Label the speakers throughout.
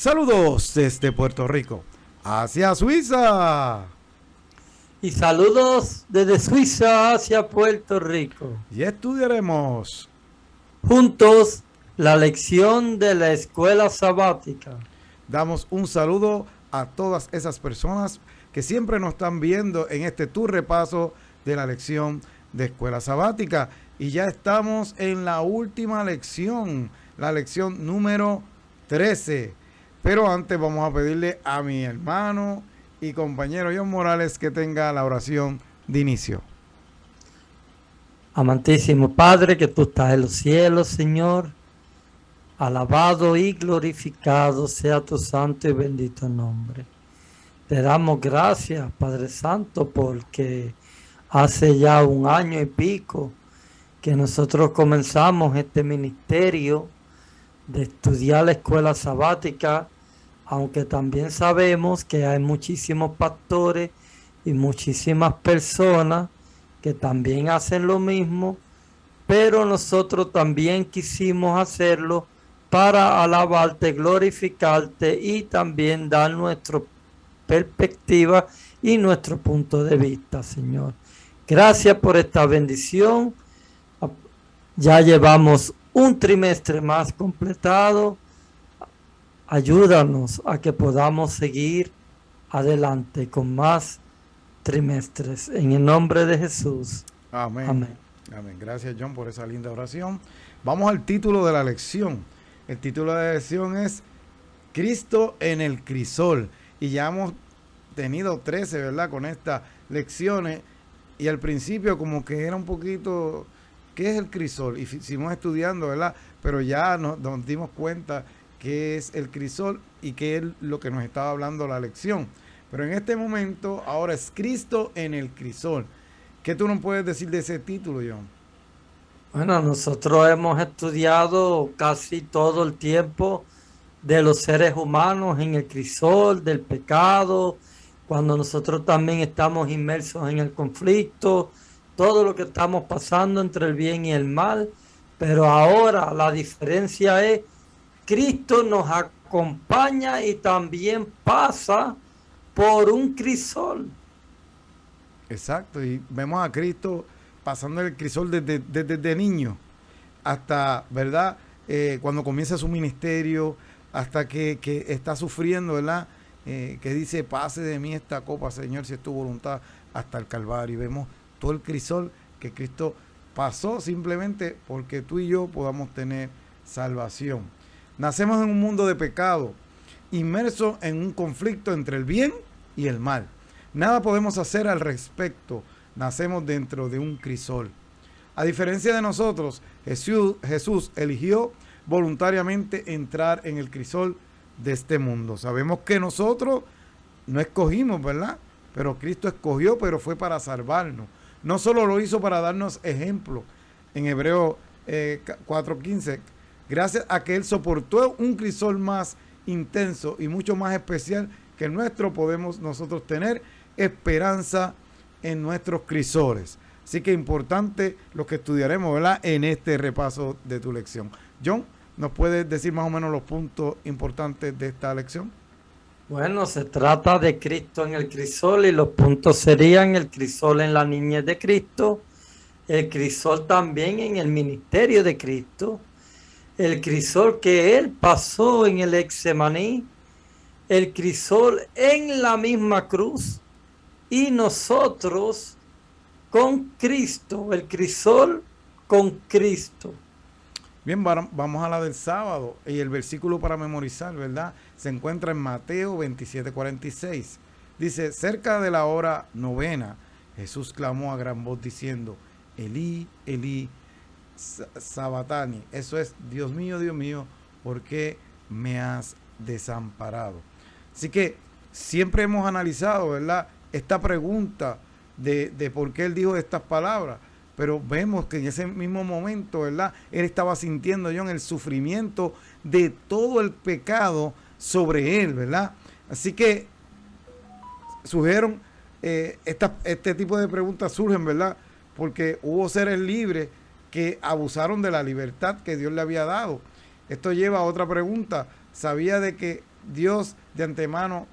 Speaker 1: Saludos desde Puerto Rico hacia Suiza.
Speaker 2: Y saludos desde Suiza hacia Puerto Rico.
Speaker 1: Y estudiaremos
Speaker 2: juntos la lección de la escuela sabática.
Speaker 1: Damos un saludo a todas esas personas que siempre nos están viendo en este tu repaso de la lección de escuela sabática. Y ya estamos en la última lección, la lección número 13. Pero antes vamos a pedirle a mi hermano y compañero John Morales que tenga la oración de inicio.
Speaker 2: Amantísimo Padre, que tú estás en los cielos, Señor, alabado y glorificado sea tu santo y bendito nombre. Te damos gracias, Padre Santo, porque hace ya 1 año y pico que nosotros comenzamos este ministerio de estudiar la escuela sabática, aunque también sabemos que hay muchísimos pastores y muchísimas personas que también hacen lo mismo, pero nosotros también quisimos hacerlo para alabarte, glorificarte y también dar nuestra perspectiva y nuestro punto de vista, Señor. Gracias por esta bendición. Ya llevamos un trimestre más completado. Ayúdanos a que podamos seguir adelante con más trimestres. En el nombre de Jesús.
Speaker 1: Amén.
Speaker 2: Amén.
Speaker 1: Amén. Gracias, John, por esa linda oración. Vamos al título de la lección. El título de la lección es Cristo en el crisol. Y ya hemos tenido 13, ¿verdad? Con estas lecciones. Y al principio como que era un poquito, ¿qué es el crisol? Y seguimos estudiando, ¿verdad? Pero ya nos dimos cuenta qué es el crisol y qué es lo que nos estaba hablando la lección. Pero en este momento, ahora es Cristo en el crisol. ¿Qué tú nos puedes decir de ese título, John?
Speaker 2: Bueno, nosotros hemos estudiado casi todo el tiempo de los seres humanos en el crisol, del pecado, cuando nosotros también estamos inmersos en el conflicto, todo lo que estamos pasando entre el bien y el mal. Pero ahora la diferencia es, Cristo nos acompaña y también pasa por un crisol.
Speaker 1: Exacto, y vemos a Cristo pasando el crisol desde niño hasta, ¿verdad? Cuando comienza su ministerio, hasta que está sufriendo, ¿verdad? Que dice, pase de mí esta copa, Señor, si es tu voluntad, hasta el Calvario. Y vemos todo el crisol que Cristo pasó simplemente porque tú y yo podamos tener salvación. Nacemos en un mundo de pecado, inmersos en un conflicto entre el bien y el mal. Nada podemos hacer al respecto. Nacemos dentro de un crisol. A diferencia de nosotros, Jesús eligió voluntariamente entrar en el crisol de este mundo. Sabemos que nosotros no escogimos, ¿verdad? Pero Cristo escogió, pero fue para salvarnos. No solo lo hizo para darnos ejemplo. En Hebreos 4:15, gracias a que Él soportó un crisol más intenso y mucho más especial que el nuestro, podemos nosotros tener esperanza en nuestros crisoles. Así que importante lo que estudiaremos, ¿verdad? En este repaso de tu lección. John, ¿nos puedes decir más o menos los puntos importantes de esta lección?
Speaker 2: Bueno, se trata de Cristo en el crisol y los puntos serían el crisol en la niñez de Cristo, el crisol también en el ministerio de Cristo, el crisol que Él pasó en el Getsemaní, el crisol en la misma cruz y nosotros con Cristo, el crisol con Cristo.
Speaker 1: Bien, vamos a la del sábado y el versículo para memorizar, ¿verdad? Se encuentra en Mateo 27:46. Dice, cerca de la hora 9, Jesús clamó a gran voz diciendo, Elí, Elí, sabatani. Eso es, Dios mío, ¿por qué me has desamparado? Así que siempre hemos analizado, ¿verdad? Esta pregunta de por qué Él dijo estas palabras. Pero vemos que en ese mismo momento, ¿verdad? Él estaba sintiendo, John, el sufrimiento de todo el pecado sobre él, ¿verdad? Así que surgieron, este tipo de preguntas surgen, ¿verdad? Porque hubo seres libres que abusaron de la libertad que Dios le había dado. Esto lleva a otra pregunta. ¿Sabía de que Dios de antemano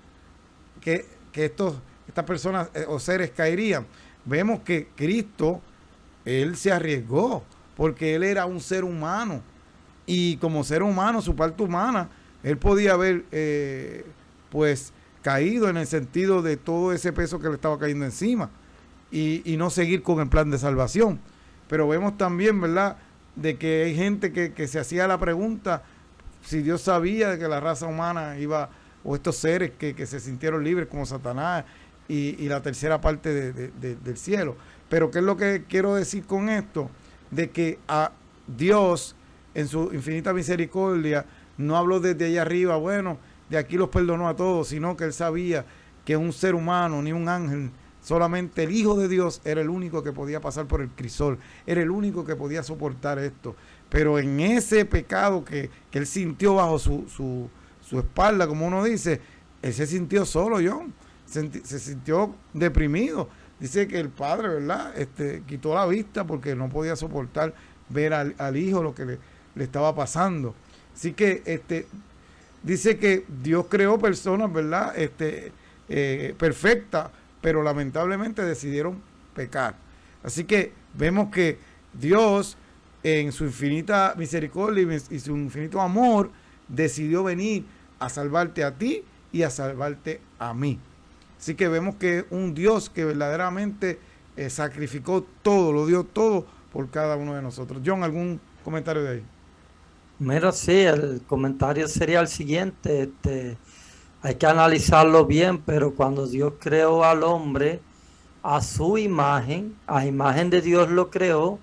Speaker 1: que estas personas o seres caerían? Vemos que Cristo, Él se arriesgó, porque Él era un ser humano, y como ser humano, su parte humana, Él podía haber pues caído en el sentido de todo ese peso que le estaba cayendo encima, y no seguir con el plan de salvación. Pero vemos también, ¿verdad?, de que hay gente que se hacía la pregunta si Dios sabía de que la raza humana iba, o estos seres que se sintieron libres como Satanás y la tercera parte del cielo. Pero ¿qué es lo que quiero decir con esto? De que a Dios, en su infinita misericordia, no habló desde allá arriba, bueno, de aquí los perdonó a todos, sino que Él sabía que un ser humano, ni un ángel, solamente el Hijo de Dios era el único que podía pasar por el crisol, era el único que podía soportar esto. Pero en ese pecado que Él sintió bajo su espalda, como uno dice, Él se sintió solo, John, se sintió deprimido. Dice que el padre, ¿verdad?, quitó la vista porque no podía soportar ver al hijo lo que le estaba pasando. Así que dice que Dios creó personas, ¿verdad?, perfectas, pero lamentablemente decidieron pecar. Así que vemos que Dios, en su infinita misericordia y su infinito amor, decidió venir a salvarte a ti y a salvarte a mí. Así que vemos que un Dios que verdaderamente sacrificó todo, lo dio todo por cada uno de nosotros. John, ¿algún comentario de ahí?
Speaker 2: Mira, sí, el comentario sería el siguiente. Hay que analizarlo bien, pero cuando Dios creó al hombre a su imagen, a imagen de Dios lo creó,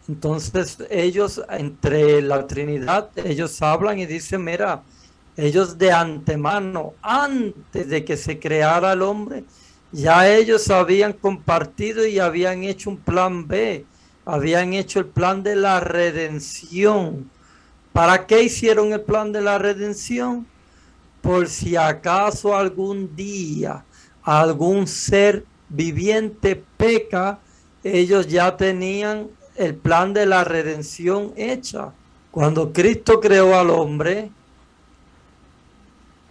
Speaker 2: entonces ellos, entre la Trinidad, ellos hablan y dicen, mira, ellos de antemano, antes de que se creara el hombre, ya ellos habían compartido y habían hecho un plan B, habían hecho el plan de la redención. ¿Para qué hicieron el plan de la redención? Por si acaso algún día algún ser viviente peca, ellos ya tenían el plan de la redención hecha. Cuando Cristo creó al hombre,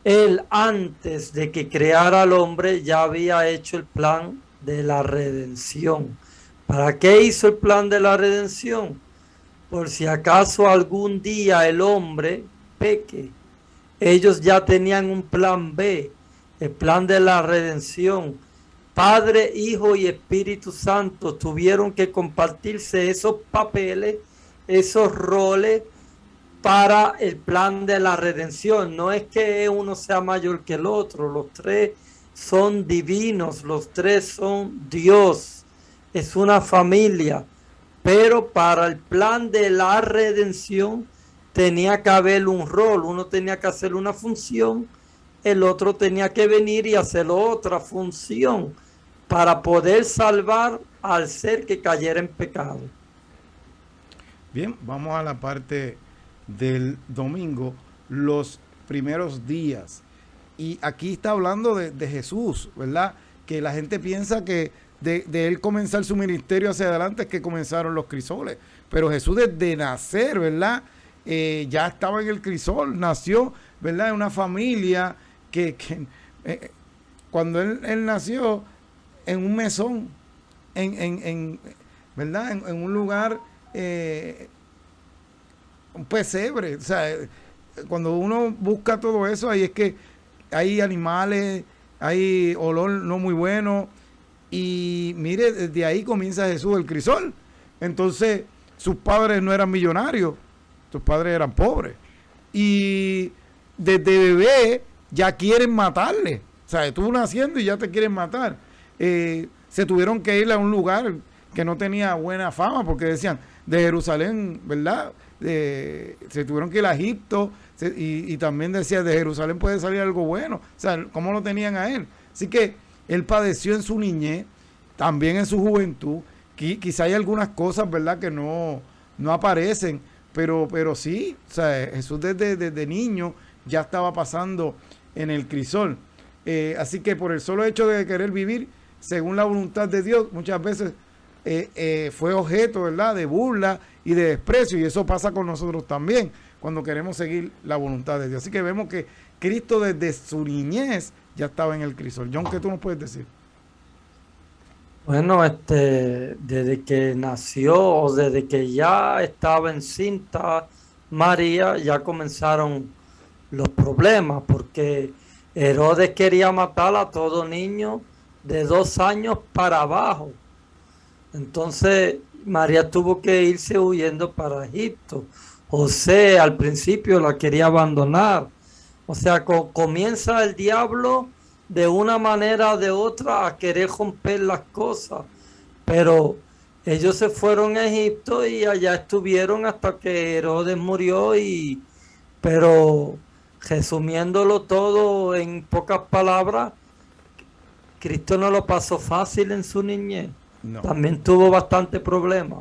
Speaker 2: Él antes de que creara al hombre ya había hecho el plan de la redención. ¿Para qué hizo el plan de la redención? Por si acaso algún día el hombre peque. Ellos ya tenían un plan B, el plan de la redención. Padre, Hijo y Espíritu Santo tuvieron que compartirse esos papeles, esos roles para el plan de la redención. No es que uno sea mayor que el otro, los tres son divinos, los tres son Dios, es una familia. Pero para el plan de la redención tenía que haber un rol, uno tenía que hacer una función, el otro tenía que venir y hacer otra función para poder salvar al ser que cayera en pecado.
Speaker 1: Bien, vamos a la parte del domingo, los primeros días. Y aquí está hablando de Jesús, ¿verdad? Que la gente piensa que de él comenzar su ministerio hacia adelante es que comenzaron los crisoles. Pero Jesús desde nacer, ¿verdad?, ya estaba en el crisol, nació, ¿verdad?, en una familia que cuando él nació en un mesón, ¿verdad?, en un lugar, un pesebre. O sea, cuando uno busca todo eso, ahí es que hay animales, hay olor no muy bueno, y mire, desde ahí comienza Jesús el crisol. Entonces, sus padres no eran millonarios, sus padres eran pobres, y desde bebé ya quieren matarle. O sea, tú naciendo y ya te quieren matar. Se tuvieron que ir a un lugar que no tenía buena fama, porque decían, de Jerusalén, ¿verdad?, se tuvieron que ir a Egipto, y también decía, de Jerusalén puede salir algo bueno. O sea, ¿cómo lo tenían a él? Así que él padeció en su niñez, también en su juventud. Quizá hay algunas cosas, ¿verdad?, que no aparecen, pero sí, o sea, Jesús desde niño ya estaba pasando en el crisol. Así que por el solo hecho de querer vivir según la voluntad de Dios, muchas veces fue objeto, ¿verdad?, de burla y de desprecio, y eso pasa con nosotros también. cuando queremos seguir la voluntad de Dios. Así que vemos que Cristo desde su niñez ya estaba en el crisol. John, ¿qué tú nos puedes decir?
Speaker 2: Bueno, desde que nació o desde que ya estaba encinta María, ya comenzaron los problemas, porque Herodes quería matar a todo niño de 2 años para abajo. Entonces María tuvo que irse huyendo para Egipto. José al principio la quería abandonar. O sea, comienza el diablo de una manera o de otra a querer romper las cosas. Pero ellos se fueron a Egipto y allá estuvieron hasta que Herodes murió. Pero resumiéndolo todo en pocas palabras, Cristo no lo pasó fácil en su niñez.
Speaker 1: No.
Speaker 2: También tuvo bastante problemas.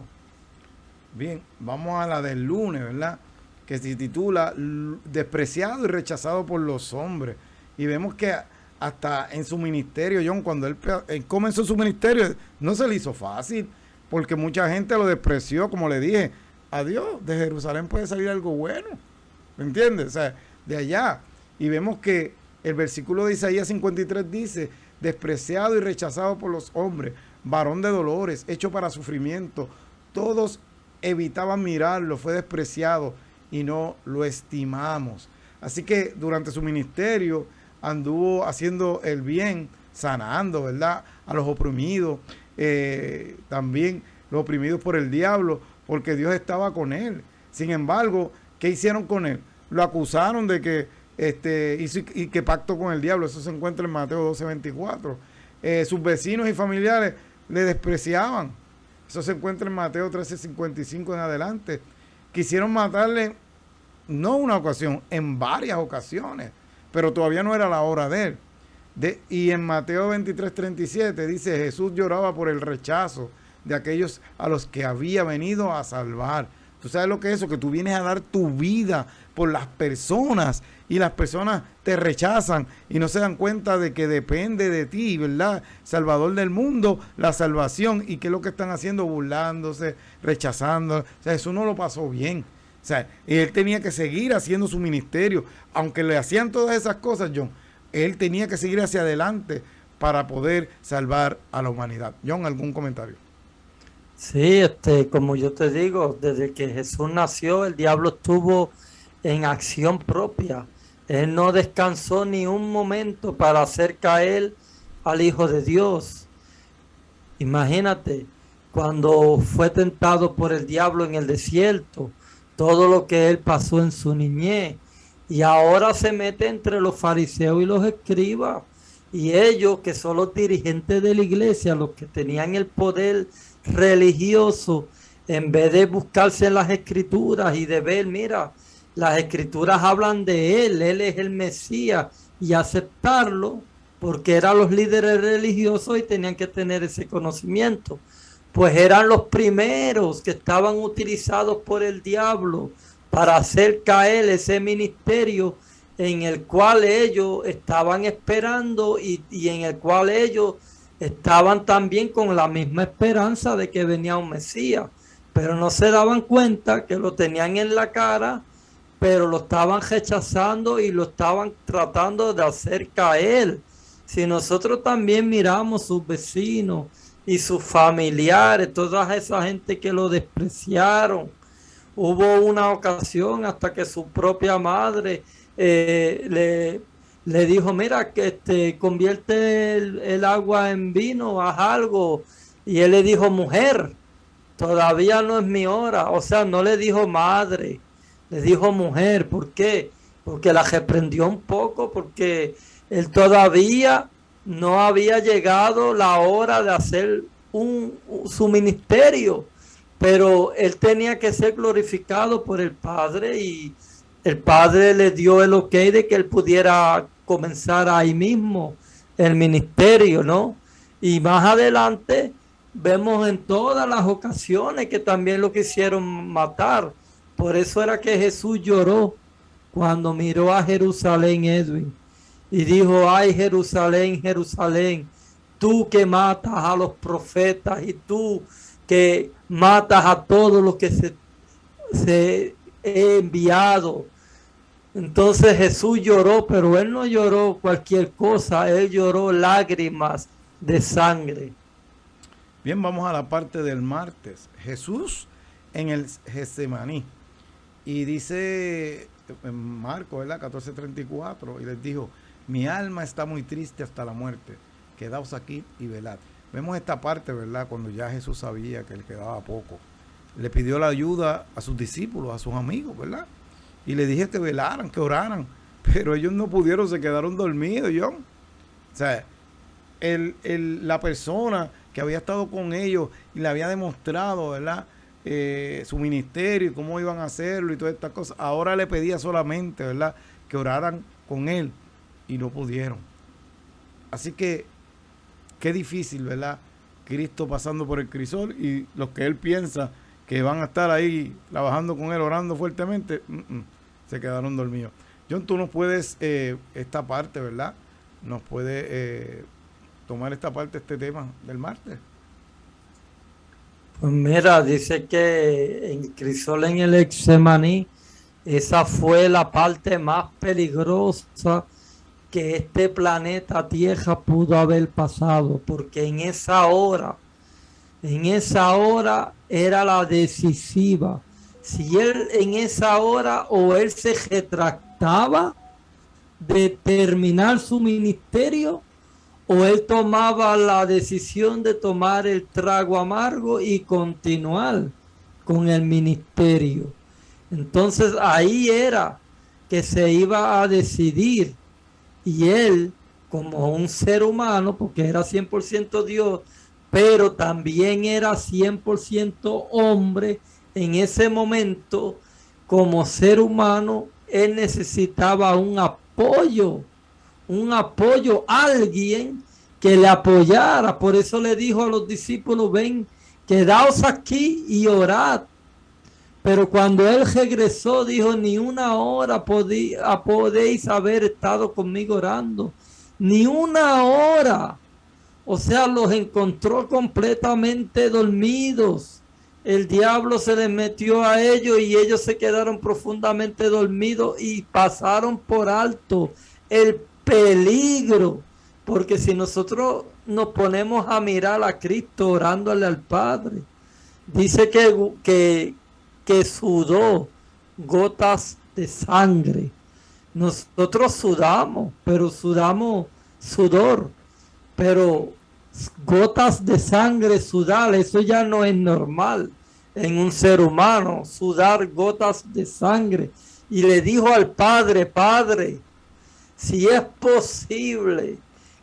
Speaker 1: Bien, vamos a la del lunes, ¿verdad? Que se titula Despreciado y rechazado por los hombres. Y vemos que hasta en su ministerio, John, cuando él comenzó su ministerio, no se le hizo fácil, porque mucha gente lo despreció, como le dije. Adiós, de Jerusalén puede salir algo bueno, ¿me entiendes? O sea, de allá. Y vemos que el versículo de Isaías 53 dice, despreciado y rechazado por los hombres, varón de dolores, hecho para sufrimiento. Todos evitaban mirarlo, fue despreciado y no lo estimamos. Así que durante su ministerio anduvo haciendo el bien, sanando, ¿verdad?, a los oprimidos, también los oprimidos por el diablo, porque Dios estaba con él. Sin embargo, ¿qué hicieron con él? Lo acusaron de que hizo y que pacto con el diablo. Eso se encuentra en Mateo 12:24. Sus vecinos y familiares le despreciaban. Eso se encuentra en Mateo 13:55 en adelante. Quisieron matarle, no una ocasión, en varias ocasiones, pero todavía no era la hora de él. Y en Mateo 23:37 dice, Jesús lloraba por el rechazo de aquellos a los que había venido a salvar. ¿Tú sabes lo que es eso? Que tú vienes a dar tu vida por las personas y las personas te rechazan y no se dan cuenta de que depende de ti, ¿verdad? Salvador del mundo, la salvación. ¿Y qué es lo que están haciendo? Burlándose, rechazando. O sea, eso no lo pasó bien. O sea, él tenía que seguir haciendo su ministerio. Aunque le hacían todas esas cosas, John, él tenía que seguir hacia adelante para poder salvar a la humanidad. John, ¿algún comentario?
Speaker 2: Sí, como yo te digo, desde que Jesús nació, el diablo estuvo en acción propia. Él no descansó ni un momento para hacer caer al Hijo de Dios. Imagínate, cuando fue tentado por el diablo en el desierto, todo lo que él pasó en su niñez, y ahora se mete entre los fariseos y los escribas, y ellos, que son los dirigentes de la iglesia, los que tenían el poder religioso, en vez de buscarse en las escrituras y de ver, mira, las escrituras hablan de él es el Mesías, y aceptarlo, porque eran los líderes religiosos y tenían que tener ese conocimiento, pues eran los primeros que estaban utilizados por el diablo para hacer caer ese ministerio en el cual ellos estaban esperando y en el cual ellos estaban también con la misma esperanza de que venía un Mesías, pero no se daban cuenta que lo tenían en la cara, pero lo estaban rechazando y lo estaban tratando de hacer caer. Si nosotros también miramos sus vecinos y sus familiares, toda esa gente que lo despreciaron, hubo una ocasión hasta que su propia madre le dijo, mira, que convierte el agua en vino, haz algo. Y él le dijo, mujer, todavía no es mi hora. O sea, no le dijo madre, le dijo mujer. ¿Por qué? Porque la reprendió un poco, porque él todavía no había llegado la hora de hacer su ministerio. Pero él tenía que ser glorificado por el Padre, y el Padre le dio el ok de que él pudiera comenzar ahí mismo el ministerio, ¿no? Y más adelante vemos en todas las ocasiones que también lo quisieron matar. Por eso era que Jesús lloró cuando miró a Jerusalén, Edwin, y dijo, ay, Jerusalén, Jerusalén, tú que matas a los profetas y tú que matas a todos los que se he enviado. Entonces Jesús lloró, pero él no lloró cualquier cosa, él lloró lágrimas de sangre.
Speaker 1: Bien, vamos a la parte del martes. Jesús en el Getsemaní. Y dice en Marcos, ¿verdad? 14:34, y les dijo, mi alma está muy triste hasta la muerte, quedaos aquí y velad. Vemos esta parte, ¿verdad? Cuando ya Jesús sabía que le quedaba poco. Le pidió la ayuda a sus discípulos, a sus amigos, ¿verdad? Y le dije que velaran, que oraran, pero ellos no pudieron, se quedaron dormidos, John. O sea, la persona que había estado con ellos y le había demostrado, ¿verdad? Su ministerio y cómo iban a hacerlo y todas estas cosas, ahora le pedía solamente, ¿verdad? Que oraran con él y no pudieron. Así que, qué difícil, ¿verdad? Cristo pasando por el crisol y los que él piensa que van a estar ahí trabajando con él, orando fuertemente, se quedaron dormidos. John, tú nos puedes, esta parte, ¿verdad? Nos puede tomar esta parte, este tema del martes.
Speaker 2: Pues mira, dice que en crisol en el Getsemaní, esa fue la parte más peligrosa que este planeta Tierra pudo haber pasado, porque en esa hora era la decisiva. Si él en esa hora o él se retractaba de terminar su ministerio, o él tomaba la decisión de tomar el trago amargo y continuar con el ministerio. Entonces ahí era que se iba a decidir, y él, como un ser humano, porque era 100% Dios, pero también era 100% hombre, en ese momento, como ser humano, él necesitaba un apoyo, alguien que le apoyara. Por eso le dijo a los discípulos, ven, quedaos aquí y orad. Pero cuando él regresó, dijo, ni una hora podéis haber estado conmigo orando. Ni una hora. O sea, los encontró completamente dormidos. El diablo se les metió a ellos y ellos se quedaron profundamente dormidos y pasaron por alto el peligro. Porque si nosotros nos ponemos a mirar a Cristo orándole al Padre, dice que sudó gotas de sangre. Nosotros sudamos, pero sudamos sudor, pero gotas de sangre sudar, eso ya no es normal en un ser humano, sudar gotas de sangre. Y le dijo al Padre, Padre, si es posible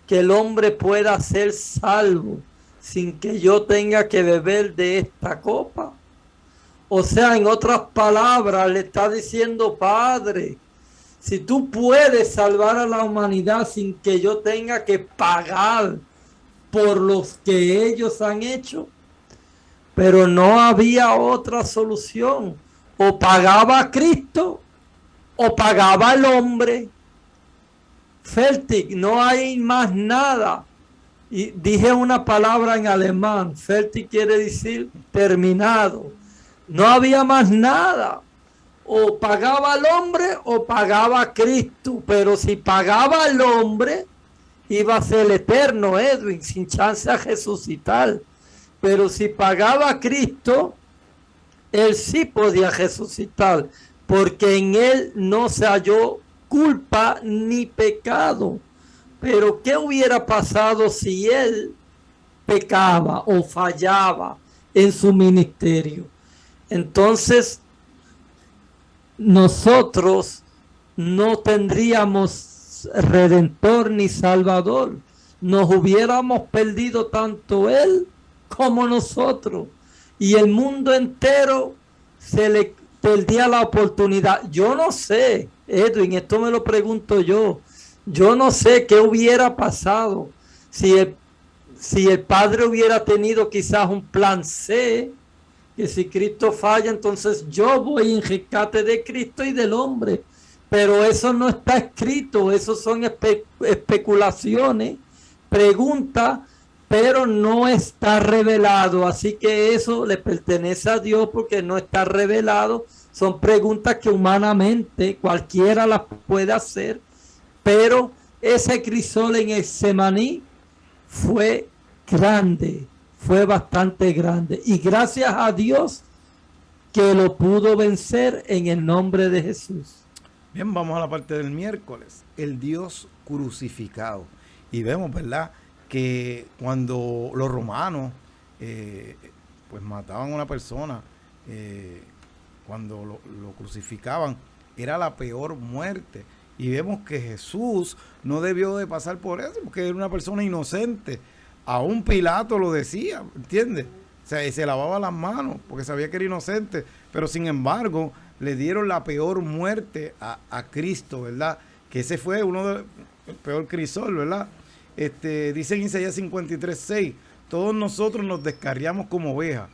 Speaker 2: que el hombre pueda ser salvo sin que yo tenga que beber de esta copa. O sea, en otras palabras, le está diciendo, Padre, si tú puedes salvar a la humanidad sin que yo tenga que pagar por los que ellos han hecho. Pero no había otra solución. O pagaba a Cristo o pagaba al hombre. Fertig, no hay más nada. Y dije una palabra en alemán. Fertig quiere decir terminado. No había más nada. O pagaba al hombre o pagaba a Cristo. Pero si pagaba al hombre, iba a ser eterno, Edwin, sin chance a resucitar. Pero si pagaba a Cristo, él sí podía resucitar, porque en él no se halló culpa ni pecado. Pero ¿qué hubiera pasado si él pecaba o fallaba en su ministerio? Entonces, nosotros no tendríamos redentor ni salvador. Nos hubiéramos perdido tanto él como nosotros. Y el mundo entero se le perdía la oportunidad. Yo no sé, Edwin, esto me lo pregunto yo. Yo no sé qué hubiera pasado si el Padre hubiera tenido quizás un plan C, que si Cristo falla, entonces yo voy en rescate de Cristo y del hombre. Pero eso no está escrito, eso son especulaciones, preguntas pero no está revelado, así que eso le pertenece a Dios porque no está revelado. Son preguntas que humanamente cualquiera las puede hacer, pero ese crisol en el Semaní fue grande, fue bastante grande, y gracias a Dios que lo pudo vencer en el nombre de Jesús.
Speaker 1: Bien, vamos a la parte del miércoles, el Dios crucificado. Y vemos, ¿verdad?, que cuando los romanos pues mataban a una persona, cuando lo crucificaban, era la peor muerte. Y vemos que Jesús no debió de pasar por eso, porque era una persona inocente. Aún Pilato lo decía, ¿entiendes? O sea, y se lavaba las manos porque sabía que era inocente, pero sin embargo le dieron la peor muerte a Cristo, ¿verdad? Que ese fue uno de el peor crisol, ¿verdad? Dice en Isaías 53:6, todos nosotros nos descarriamos como ovejas,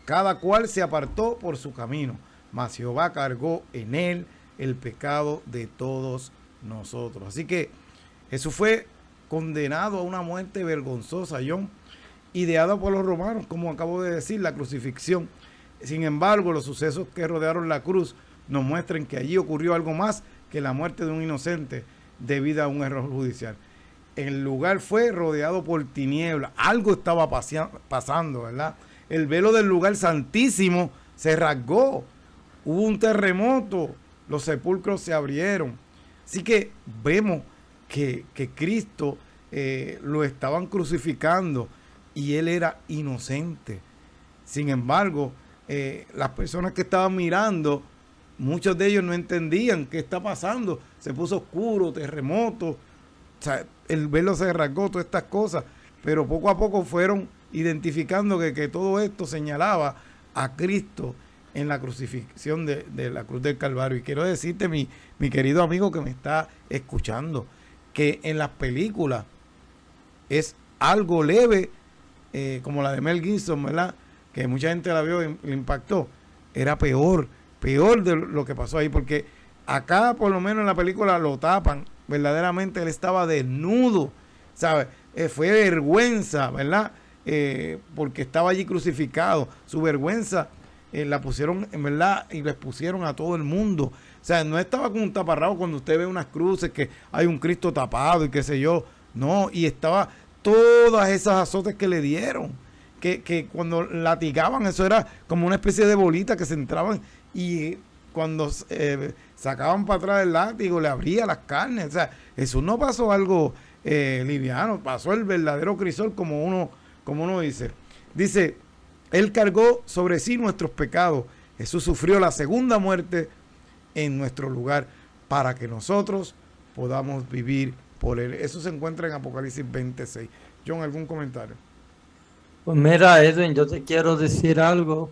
Speaker 1: cada cual se apartó por su camino, mas Jehová cargó en él el pecado de todos nosotros. Así que Jesús fue condenado a una muerte vergonzosa, John, ideada por los romanos, como acabo de decir, la crucifixión. Sin embargo, los sucesos que rodearon la cruz nos muestran que allí ocurrió algo más que la muerte de un inocente debido a un error judicial. El lugar fue rodeado por tinieblas, algo estaba pasando, ¿verdad? El velo del lugar santísimo se rasgó, hubo un terremoto, los sepulcros se abrieron. Así que vemos que Cristo lo estaban crucificando y él era inocente. Sin embargo, las personas que estaban mirando, muchos de ellos no entendían qué está pasando. Se puso oscuro, terremoto, o sea, el velo se rasgó, todas estas cosas, pero poco a poco fueron identificando que todo esto señalaba a Cristo en la crucifixión de la cruz del Calvario. Y quiero decirte, mi querido amigo que me está escuchando, que en las películas es algo leve, como la de Mel Gibson, ¿verdad?, que mucha gente la vio y le impactó. Era peor de lo que pasó ahí, porque acá por lo menos en la película lo tapan, verdaderamente él estaba desnudo, ¿sabes? Fue vergüenza, ¿verdad? Porque estaba allí crucificado. Su vergüenza la pusieron, en verdad, y la expusieron a todo el mundo. O sea, no estaba con un taparrabo cuando usted ve unas cruces que hay un Cristo tapado y qué sé yo. No, y estaba todas esas azotes que le dieron, que cuando latigaban, eso era como una especie de bolita que se entraban, y cuando sacaban para atrás el látigo, le abría las carnes. O sea, eso no pasó algo liviano, pasó el verdadero crisol, como uno dice. Dice, él cargó sobre sí nuestros pecados. Jesús sufrió la segunda muerte en nuestro lugar para que nosotros podamos vivir por él. Eso se encuentra en Apocalipsis 26. John, ¿algún comentario?
Speaker 2: Pues mira, Edwin, yo te quiero decir algo,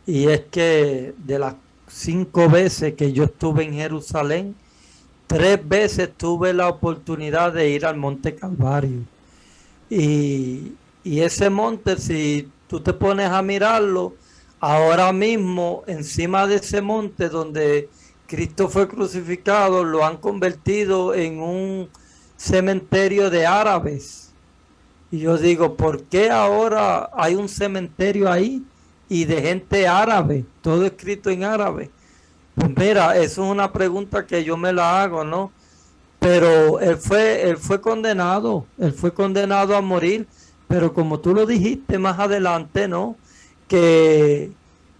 Speaker 2: y es que de las 5 veces que yo estuve en Jerusalén, 3 veces tuve la oportunidad de ir al Monte Calvario. Y ese monte, si tú te pones a mirarlo, ahora mismo encima de ese monte donde Cristo fue crucificado, lo han convertido en un cementerio de árabes. Y yo digo, ¿por qué ahora hay un cementerio ahí y de gente árabe? Todo escrito en árabe. Pues mira, eso es una pregunta que yo me la hago, ¿no? Pero él fue condenado a morir, pero como tú lo dijiste más adelante, ¿no?, que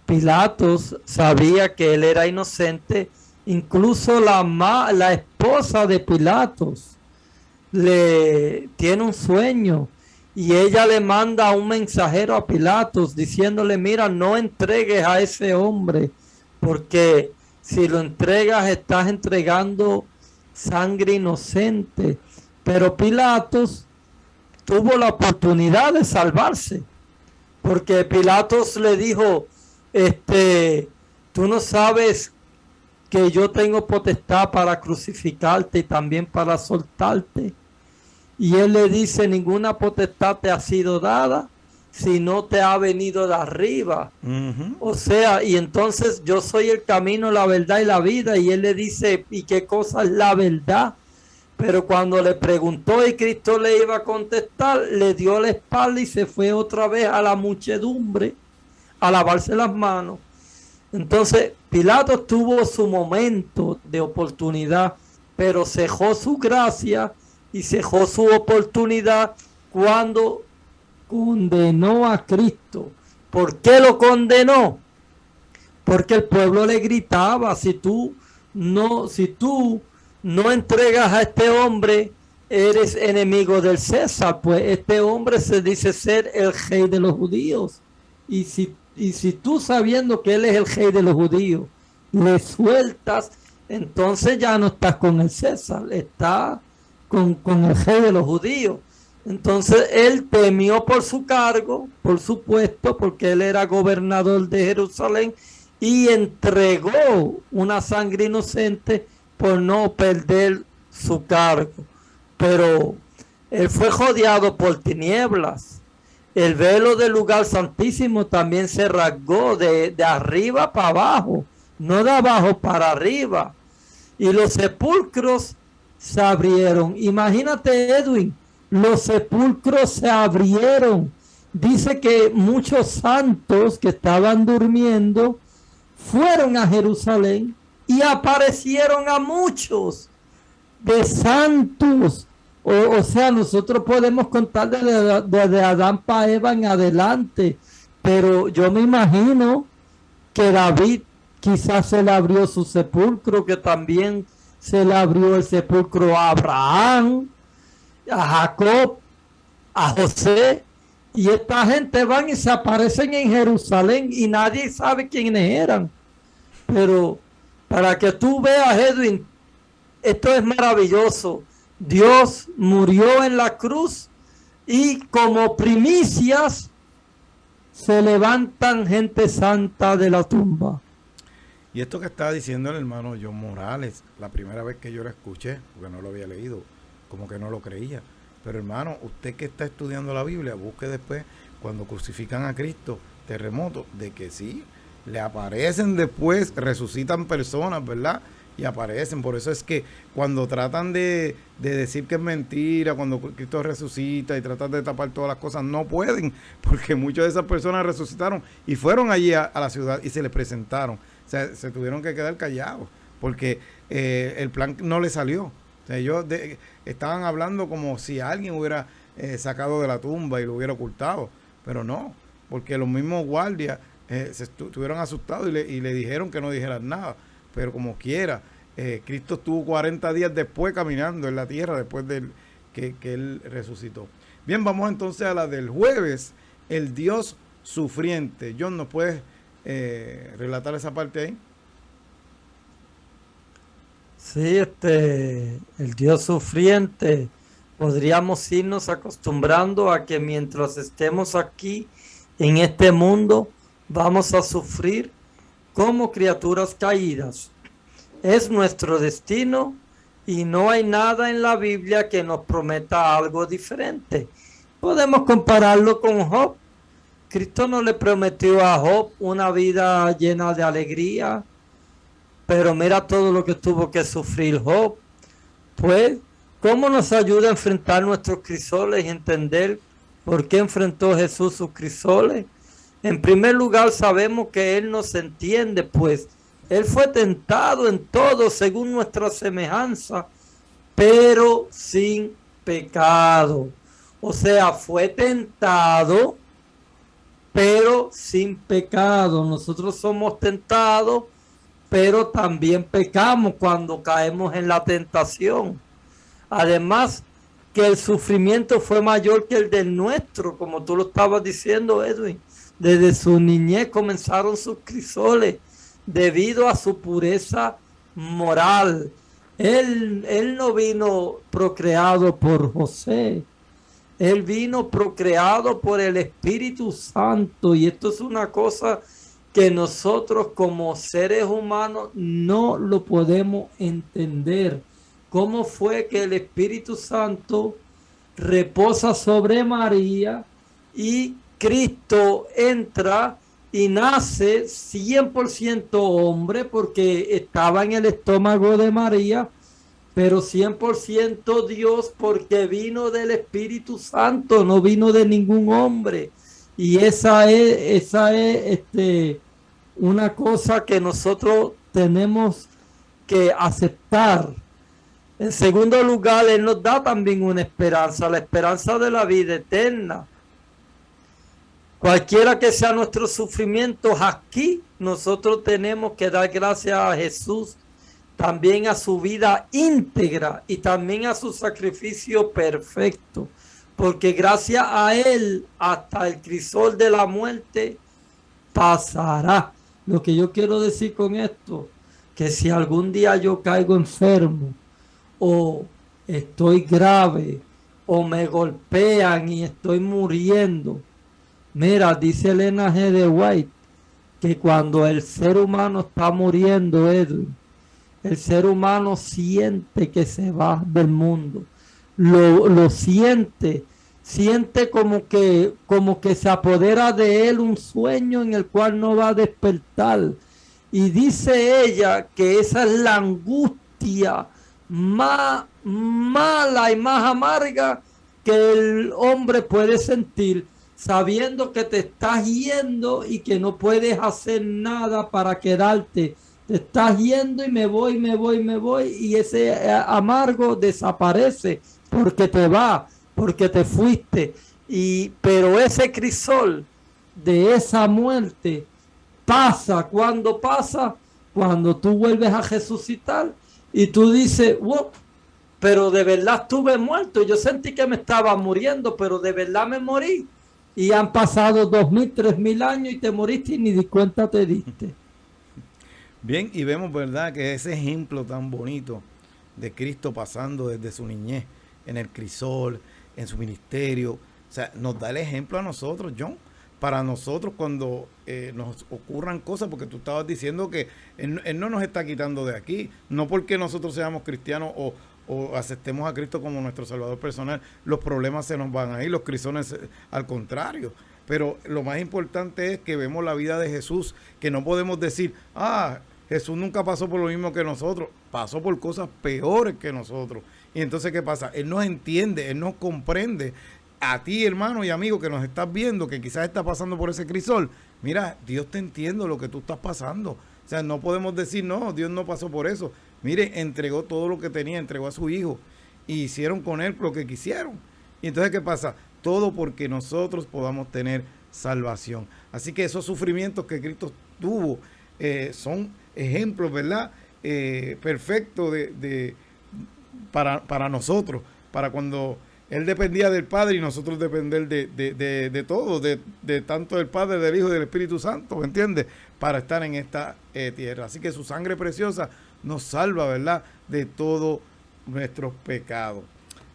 Speaker 2: Pilatos sabía que él era inocente. Incluso la esposa de Pilatos le tiene un sueño y ella le manda un mensajero a Pilatos diciéndole, mira, no entregues a ese hombre, porque si lo entregas estás entregando sangre inocente. Pero Pilatos tuvo la oportunidad de salvarse, porque Pilatos le dijo, tú no sabes que yo tengo potestad para crucificarte y también para soltarte. Y él le dice, ninguna potestad te ha sido dada si no te ha venido de arriba. O sea, y entonces yo soy el camino, la verdad y la vida. Y él le dice, ¿y qué cosa es la verdad? Pero cuando le preguntó y Cristo le iba a contestar, le dio la espalda y se fue otra vez a la muchedumbre a lavarse las manos. Entonces Pilato tuvo su momento de oportunidad, pero cejó su gracia y cejó su oportunidad cuando condenó a Cristo. ¿Por qué lo condenó? Porque el pueblo le gritaba, si tú no entregas a este hombre, eres enemigo del César. Pues este hombre se dice ser el rey de los judíos. Y si tú, sabiendo que él es el rey de los judíos, le sueltas, entonces ya no estás con el César, estás con el rey de los judíos. Entonces él temió por su cargo, por su puesto, porque él era gobernador de Jerusalén, y entregó una sangre inocente por no perder su cargo. Pero él fue rodeado por tinieblas. El velo del lugar santísimo también se rasgó de arriba para abajo, no de abajo para arriba. Y los sepulcros se abrieron. Imagínate, Edwin, los sepulcros se abrieron. Dice que muchos santos que estaban durmiendo fueron a Jerusalén y aparecieron a muchos de santos. O sea, nosotros podemos contar desde Adán para Eva en adelante, pero yo me imagino que David quizás se le abrió su sepulcro, que también se le abrió el sepulcro a Abraham, a Jacob, a José, y esta gente van y se aparecen en Jerusalén y nadie sabe quiénes eran. Pero para que tú veas, Edwin, esto es maravilloso. Dios murió en la cruz y como primicias se levantan gente santa de la tumba.
Speaker 1: Y esto que estaba diciendo el hermano John Morales, la primera vez que yo lo escuché, porque no lo había leído, como que no lo creía. Pero hermano, usted que está estudiando la Biblia, busque después, cuando crucifican a Cristo, terremoto, de que sí, le aparecen después, resucitan personas, ¿verdad? Y aparecen. Por eso es que cuando tratan de decir que es mentira, cuando Cristo resucita y tratan de tapar todas las cosas, no pueden, porque muchas de esas personas resucitaron y fueron allí a la ciudad y se les presentaron. O sea, se tuvieron que quedar callados, porque el plan no le salió. O sea, ellos estaban hablando como si alguien hubiera sacado de la tumba y lo hubiera ocultado, pero no, porque los mismos guardias se estuvieron asustados y le dijeron que no dijeran nada. Pero como quiera, Cristo estuvo 40 días después caminando en la tierra, después de que Él resucitó. Bien, vamos entonces a la del jueves, el Dios sufriente. John, ¿nos puedes relatar esa parte ahí?
Speaker 2: Sí, el Dios sufriente, podríamos irnos acostumbrando a que mientras estemos aquí en este mundo, vamos a sufrir como criaturas caídas. Es nuestro destino y no hay nada en la Biblia que nos prometa algo diferente. Podemos compararlo con Job. Cristo no le prometió a Job una vida llena de alegría, pero mira todo lo que tuvo que sufrir Job. Pues, ¿cómo nos ayuda a enfrentar nuestros crisoles y entender por qué enfrentó Jesús sus crisoles? En primer lugar, sabemos que Él nos entiende, pues Él fue tentado en todo según nuestra semejanza, pero sin pecado. O sea, fue tentado, pero sin pecado. Nosotros somos tentados, pero también pecamos cuando caemos en la tentación. Además, que el sufrimiento fue mayor que el del nuestro, como tú lo estabas diciendo, Edwin. Desde su niñez comenzaron sus crisoles debido a su pureza moral. Él no vino procreado por José. Él vino procreado por el Espíritu Santo. Y esto es una cosa que nosotros como seres humanos no lo podemos entender. ¿Cómo fue que el Espíritu Santo reposa sobre María y Cristo entra y nace 100% hombre porque estaba en el estómago de María, pero 100% Dios, porque vino del Espíritu Santo, no vino de ningún hombre. Y esa es una cosa que nosotros tenemos que aceptar. En segundo lugar, Él nos da también una esperanza, la esperanza de la vida eterna. Cualquiera que sea nuestros sufrimientos aquí, nosotros tenemos que dar gracias a Jesús, también a su vida íntegra y también a su sacrificio perfecto, porque gracias a Él hasta el crisol de la muerte pasará. Lo que yo quiero decir con esto, que si algún día yo caigo enfermo o estoy grave o me golpean y estoy muriendo, mira, dice Elena G. de White que cuando el ser humano está muriendo, Edwin, el ser humano siente que se va del mundo. Lo siente como que se apodera de él un sueño en el cual no va a despertar. Y dice ella que esa es la angustia más mala y más amarga que el hombre puede sentir, sabiendo que te estás yendo y que no puedes hacer nada para quedarte. Te estás yendo y me voy, y ese amargo desaparece porque te va, porque te fuiste. Pero ese crisol de esa muerte pasa, cuando tú vuelves a resucitar y tú dices, wow, pero de verdad estuve muerto. Yo sentí que me estaba muriendo, pero de verdad me morí. Y han pasado 2000, 3000 años y te moriste y ni de cuenta te diste.
Speaker 1: Bien, y vemos, ¿verdad?, que ese ejemplo tan bonito de Cristo pasando desde su niñez en el crisol, en su ministerio, o sea, nos da el ejemplo a nosotros, John, para nosotros cuando nos ocurran cosas, porque tú estabas diciendo que él no nos está quitando de aquí, no porque nosotros seamos cristianos o aceptemos a Cristo como nuestro Salvador personal, los problemas se nos van a ir, los crisoles al contrario. Pero lo más importante es que vemos la vida de Jesús, que no podemos decir, Jesús nunca pasó por lo mismo que nosotros, pasó por cosas peores que nosotros. Y entonces, ¿qué pasa? Él nos entiende, Él nos comprende. A ti, hermano y amigo que nos estás viendo, que quizás estás pasando por ese crisol, mira, Dios te entiende lo que tú estás pasando. O sea, no podemos decir, no, Dios no pasó por eso. Mire, entregó todo lo que tenía, entregó a su hijo, y hicieron con él lo que quisieron. Y entonces, ¿qué pasa? Todo porque nosotros podamos tener salvación. Así que esos sufrimientos que Cristo tuvo son ejemplos, ¿verdad? Perfectos para nosotros, para cuando Él dependía del Padre y nosotros depender de todo, de tanto del Padre, del Hijo y del Espíritu Santo, ¿me entiendes? Para estar en esta tierra. Así que su sangre preciosa nos salva, ¿verdad?, de todos nuestros pecados.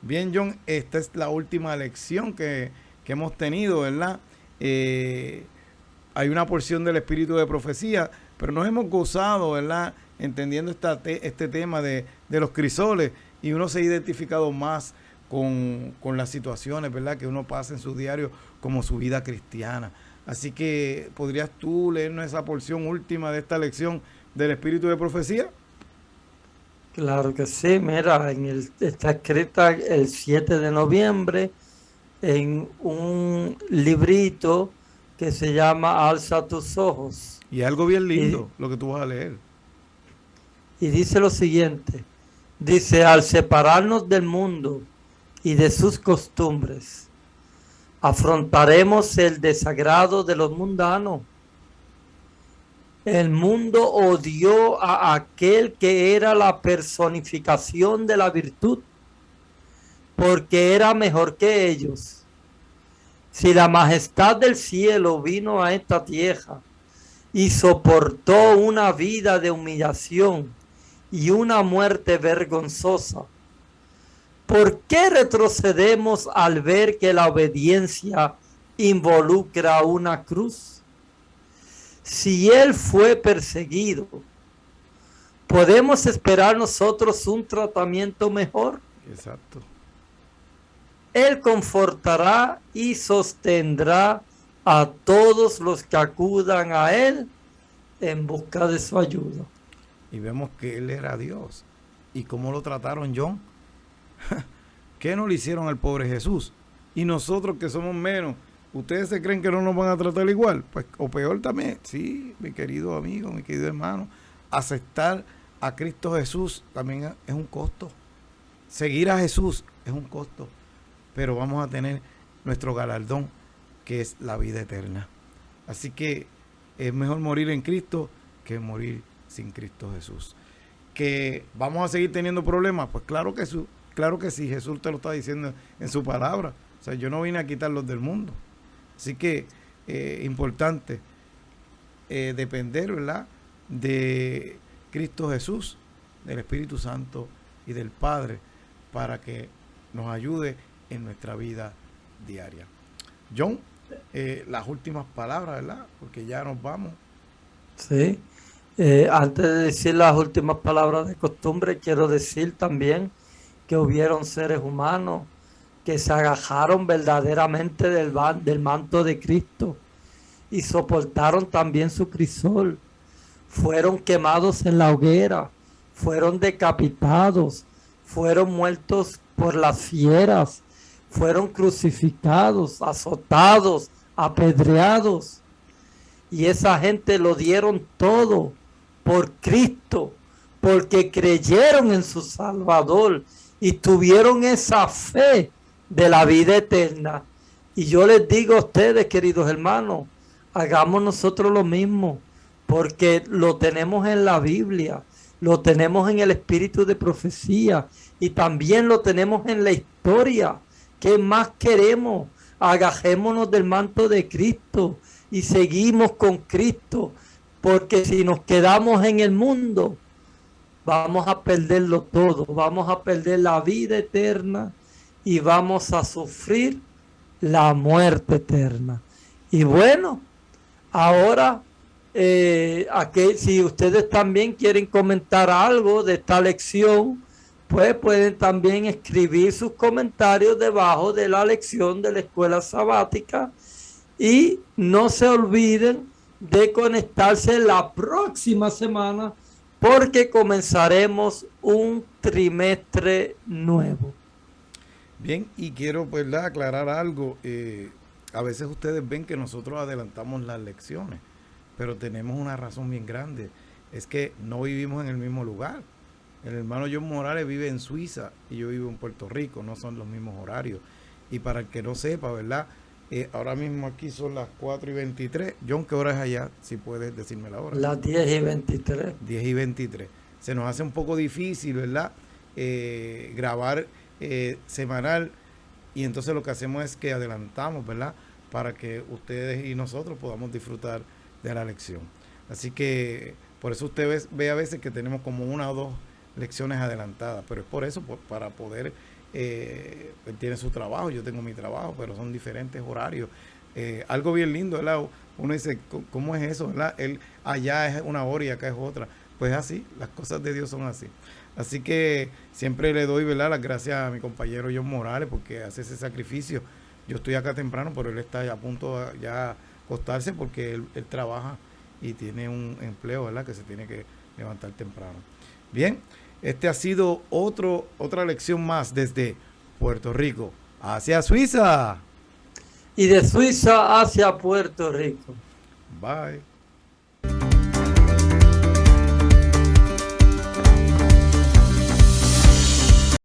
Speaker 1: Bien, John, esta es la última lección que hemos tenido, ¿verdad? Hay una porción del espíritu de profecía, pero nos hemos gozado, ¿verdad?, entendiendo este tema de los crisoles, y uno se ha identificado más con las situaciones, ¿verdad?, que uno pasa en su diario como su vida cristiana. Así que, ¿podrías tú leernos esa porción última de esta lección del espíritu de profecía?
Speaker 2: Claro que sí, mira, está escrita el 7 de noviembre en un librito que se llama Alza tus ojos.
Speaker 1: Y es algo bien lindo lo que tú vas a leer.
Speaker 2: Y dice lo siguiente, dice, al separarnos del mundo y de sus costumbres, afrontaremos el desagrado de los mundanos. El mundo odió a aquel que era la personificación de la virtud, porque era mejor que ellos. Si la majestad del cielo vino a esta tierra y soportó una vida de humillación y una muerte vergonzosa, ¿por qué retrocedemos al ver que la obediencia involucra una cruz? Si él fue perseguido, ¿podemos esperar nosotros un tratamiento mejor?
Speaker 1: Exacto.
Speaker 2: Él confortará y sostendrá a todos los que acudan a él en busca de su ayuda.
Speaker 1: Y vemos que Él era Dios. ¿Y cómo lo trataron, John? ¿Qué no le hicieron al pobre Jesús? Y nosotros que somos menos, ¿ustedes se creen que no nos van a tratar igual? Pues, o peor también. Sí, mi querido amigo, mi querido hermano, aceptar a Cristo Jesús también es un costo. Seguir a Jesús es un costo, pero vamos a tener nuestro galardón, que es la vida eterna. Así que es mejor morir en Cristo que morir sin Cristo Jesús. ¿Que vamos a seguir teniendo problemas? Pues claro que sí, Jesús te lo está diciendo en su palabra. O sea, yo no vine a quitarlos del mundo. Así que importante depender, ¿verdad?, de Cristo Jesús, del Espíritu Santo y del Padre, para que nos ayude en nuestra vida diaria. John, las últimas palabras, ¿verdad? Porque ya nos vamos.
Speaker 2: Sí. Antes de decir las últimas palabras de costumbre, quiero decir también que hubieron seres humanos que se agajaron verdaderamente del manto de Cristo y soportaron también su crisol. Fueron quemados en la hoguera, fueron decapitados, fueron muertos por las fieras, fueron crucificados, azotados, apedreados. Y esa gente lo dieron todo por Cristo, porque creyeron en su Salvador y tuvieron esa fe de la vida eterna. Y yo les digo a ustedes, queridos hermanos, hagamos nosotros lo mismo, porque lo tenemos en la Biblia, lo tenemos en el espíritu de profecía y también lo tenemos en la historia. ¿Qué más queremos? Agajémonos del manto de Cristo y seguimos con Cristo, porque si nos quedamos en el mundo, vamos a perderlo todo, vamos a perder la vida eterna y vamos a sufrir la muerte eterna. Y bueno, ahora, si ustedes también quieren comentar algo de esta lección, pues pueden también escribir sus comentarios debajo de la lección de la escuela sabática. Y no se olviden de conectarse la próxima semana, porque comenzaremos un trimestre nuevo.
Speaker 1: Bien, y quiero, pues, aclarar algo. A veces ustedes ven que nosotros adelantamos las lecciones, pero tenemos una razón bien grande. Es que no vivimos en el mismo lugar. El hermano John Morales vive en Suiza y yo vivo en Puerto Rico. No son los mismos horarios. Y para el que no sepa, ¿verdad?, ahora mismo aquí son las 4:23. John, ¿qué hora es allá? Si puedes decirme la hora.
Speaker 2: Las 10:23.
Speaker 1: 10:23. Se nos hace un poco difícil, ¿verdad?, grabar semanal, y entonces lo que hacemos es que adelantamos, ¿verdad?, para que ustedes y nosotros podamos disfrutar de la lección. Así que por eso usted ve a veces que tenemos como 1 o 2 lecciones adelantadas, pero es por eso, para poder, él tiene su trabajo, yo tengo mi trabajo, pero son diferentes horarios. Algo bien lindo, ¿verdad? Uno dice, ¿cómo es eso, verdad? Él allá es 1 hora y acá es otra. Pues así, las cosas de Dios son así. Así que siempre le doy, ¿verdad?, las gracias a mi compañero John Morales, porque hace ese sacrificio. Yo estoy acá temprano, pero él está ya a punto de ya acostarse, porque él trabaja y tiene un empleo, ¿verdad?, que se tiene que levantar temprano. Bien, este ha sido otra lección más desde Puerto Rico hacia Suiza.
Speaker 2: Y de Suiza hacia Puerto Rico.
Speaker 1: Bye.